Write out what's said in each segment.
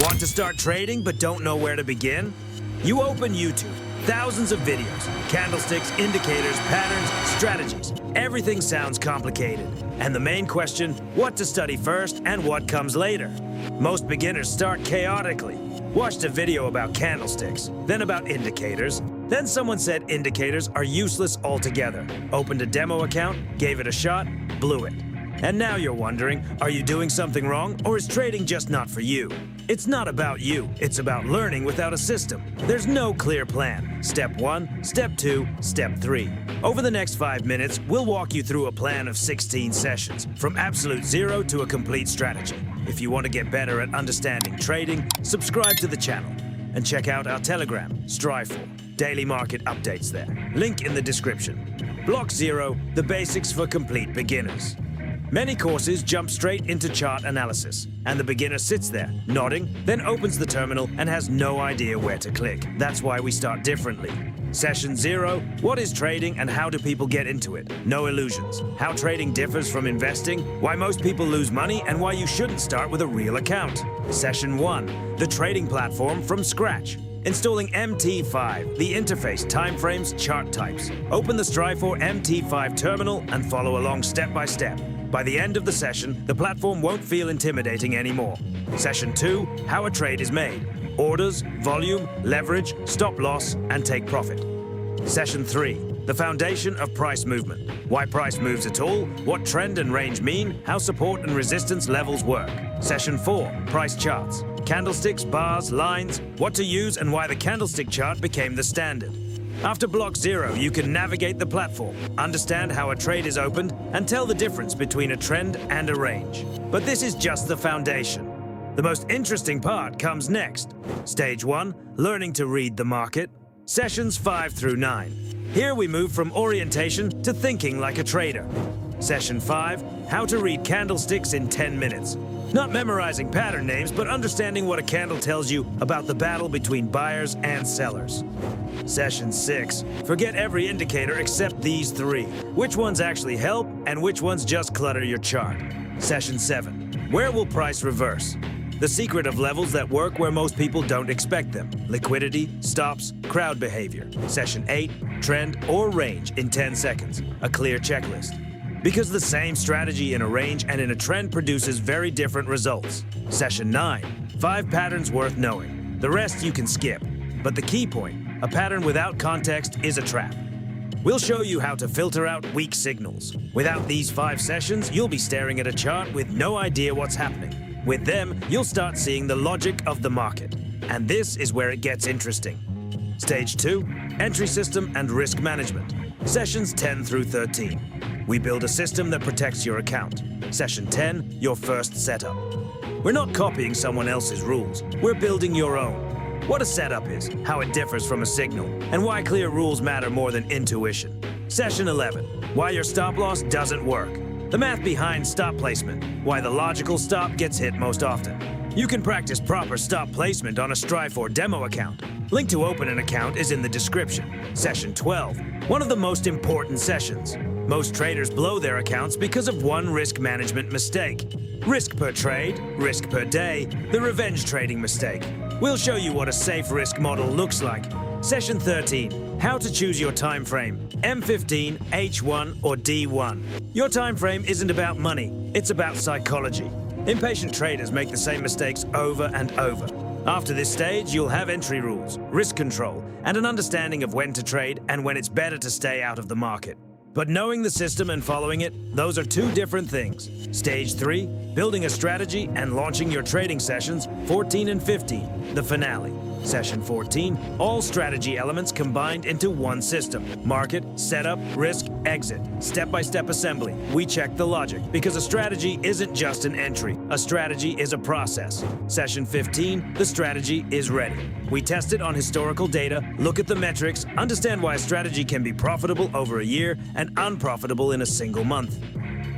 Want to start trading but don't know where to begin? You open YouTube, thousands of videos, candlesticks, indicators, patterns, strategies. Everything sounds complicated. And the main question, what to study first and what comes later? Most beginners start chaotically. Watched a video about candlesticks, then about indicators. Then someone said indicators are useless altogether. Opened a demo account, gave it a shot, blew it. And now you're wondering, are you doing something wrong or is trading just not for you? It's not about you, it's about learning without a system. There's no clear plan. Step 1, Step 2, Step 3. Over the next 5 minutes, we'll walk you through a plan of 16 sessions, from absolute zero to a complete strategy. If you want to get better at understanding trading, subscribe to the channel and check out our Telegram, Strifor. Daily market updates there. Link in the description. Block 0, the basics for complete beginners. Many courses jump straight into chart analysis, and the beginner sits there, nodding, then opens the terminal and has no idea where to click. That's why we start differently. Session 0, what is trading and how do people get into it? No illusions. How trading differs from investing, why most people lose money, and why you shouldn't start with a real account. Session 1, the trading platform from scratch. Installing MT5, the interface, timeframes, chart types. Open the Strifor MT5 terminal and follow along step by step. By the end of the session, the platform won't feel intimidating anymore. Session 2, how a trade is made. Orders, volume, leverage, stop loss, and take profit. Session 3, the foundation of price movement. Why price moves at all, what trend and range mean, how support and resistance levels work. Session 4, price charts. Candlesticks, bars, lines, what to use and why the candlestick chart became the standard. After Block 0, you can navigate the platform, understand how a trade is opened, and tell the difference between a trend and a range. But this is just the foundation. The most interesting part comes next. Stage 1, learning to read the market. Sessions 5 through 9. Here we move from orientation to thinking like a trader. Session 5, how to read candlesticks in 10 minutes. Not memorizing pattern names, but understanding what a candle tells you about the battle between buyers and sellers. Session 6, forget every indicator except these 3. Which ones actually help and which ones just clutter your chart. Session 7, where will price reverse? The secret of levels that work where most people don't expect them. Liquidity, stops, crowd behavior. Session 8, trend or range in 10 seconds. A clear checklist. Because the same strategy in a range and in a trend produces very different results. Session 9, 5 patterns worth knowing. The rest you can skip. But the key point, a pattern without context is a trap. We'll show you how to filter out weak signals. Without these 5 sessions, you'll be staring at a chart with no idea what's happening. With them, you'll start seeing the logic of the market. And this is where it gets interesting. Stage 2, entry system and risk management. Sessions 10 through 13. We build a system that protects your account. Session 10, your first setup. We're not copying someone else's rules. We're building your own. What a setup is, how it differs from a signal, and why clear rules matter more than intuition. Session 11, why your stop loss doesn't work. The math behind stop placement, why the logical stop gets hit most often. You can practice proper stop placement on a Strifor demo account. Link to open an account is in the description. Session 12, one of the most important sessions. Most traders blow their accounts because of one risk management mistake. Risk per trade, risk per day, the revenge trading mistake. We'll show you what a safe risk model looks like. Session 13, how to choose your time frame. M15, H1, or D1. Your time frame isn't about money, it's about psychology. Impatient traders make the same mistakes over and over. After this stage, you'll have entry rules, risk control, and an understanding of when to trade and when it's better to stay out of the market. But knowing the system and following it, those are 2 different things. Stage 3, building a strategy and launching your trading sessions, 14 and 15, the finale. Session 14, all strategy elements combined into one system. Market, setup, risk, exit. Step-by-step assembly. We check the logic, because a strategy isn't just an entry. A strategy is a process. Session 15, the strategy is ready. We test it on historical data, look at the metrics, understand why a strategy can be profitable over a year and unprofitable in a single month.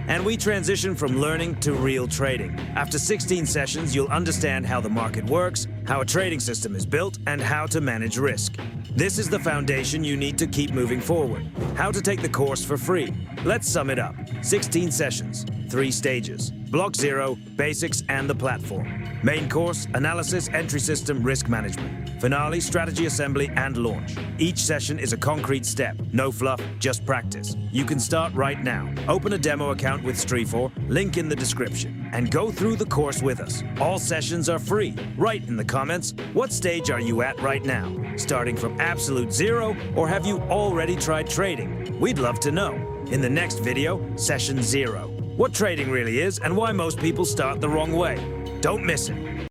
And we transition from learning to real trading. After 16 sessions, you'll understand how the market works, how a trading system is built, and how to manage risk. This is the foundation you need to keep moving forward. How to take the course for free. Let's sum it up. 16 sessions, 3 stages. Block 0, Basics and the Platform. Main course, Analysis, Entry System, Risk Management. Finale, Strategy Assembly and Launch. Each session is a concrete step. No fluff, just practice. You can start right now. Open a demo account with Strifor, link in the description, and go through the course with us. All sessions are free. Write in the comments, what stage are you at right now? Starting from absolute zero, or have you already tried trading? We'd love to know. In the next video, Session 0. What trading really is and why most people start the wrong way. Don't miss it.